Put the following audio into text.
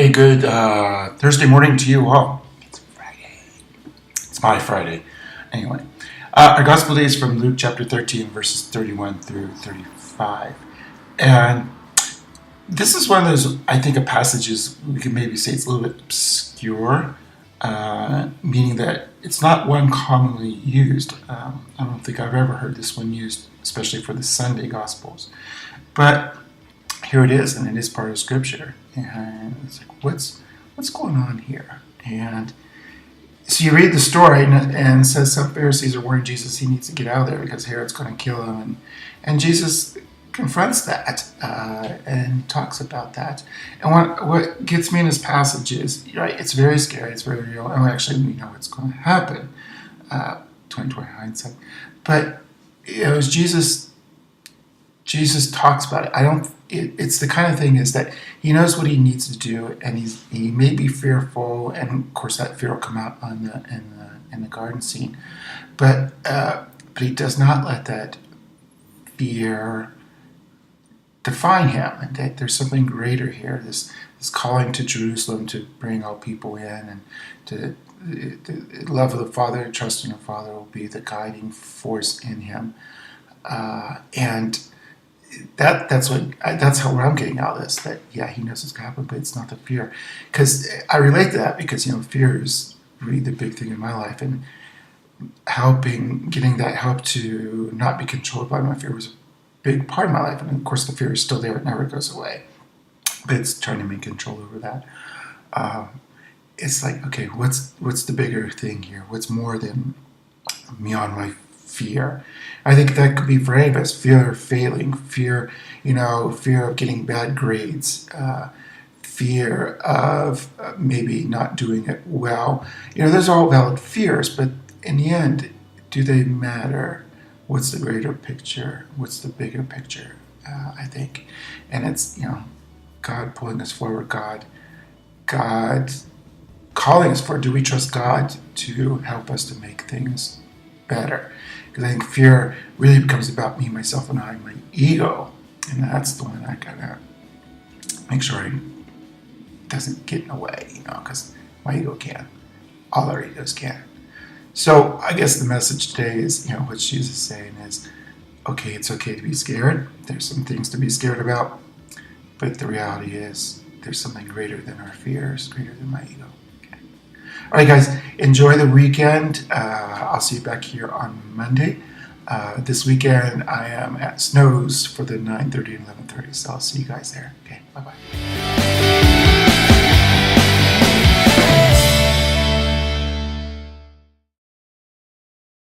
Hey, good Thursday morning to you all. It's Friday. It's my Friday. Anyway, our gospel day is from Luke chapter 13, verses 31 through 35. And this is one of those, I think, of passages we could maybe say it's a little bit obscure, meaning that it's not one commonly used. I don't think I've ever heard this one used, especially for the Sunday gospels. But here it is, and it is part of Scripture. And it's like, what's going on here? And so you read the story, and it says some Pharisees are warning Jesus he needs to get out of there because Herod's going to kill him. And Jesus confronts that and talks about that. And what gets me in this passage is, right, it's very scary, it's very real, and actually we know what's going to happen, 2020 hindsight. But as Jesus talks about it, it's the kind of thing is that he knows what he needs to do, and he may be fearful, and of course that fear will come out in the garden scene, but he does not let that fear define him, and that there's something greater here. This calling to Jerusalem to bring all people in, and to the love of the Father, trust in the Father will be the guiding force in him, and that's what I'm getting out of this. That he knows it's going to happen, but it's not the fear. Because I relate to that because fear is really the big thing in my life, and getting that help to not be controlled by my fear was a big part of my life. And of course, the fear is still there; it never goes away. But it's trying to make control over that. It's like, okay, what's the bigger thing here? What's more than beyond my fear? I think that could be for any of us. Fear of failing, fear of getting bad grades, fear of maybe not doing it well. Those are all valid fears, but in the end, do they matter? What's the greater picture? What's the bigger picture? I think, and it's God pulling us forward, God calling us forward. Do we trust God to help us to make things better? Because I think fear really becomes about me, myself, and I, my ego. And that's the one I gotta make sure it doesn't get in the way, because my ego can. All our egos can. So I guess the message today is, what Jesus is saying is, okay, it's okay to be scared. There's some things to be scared about. But the reality is, there's something greater than our fears, greater than my ego. All right, guys, enjoy the weekend. I'll see you back here on Monday. This weekend, I am at Snow's for the 9:30 and 11:30, so I'll see you guys there. Okay, bye-bye.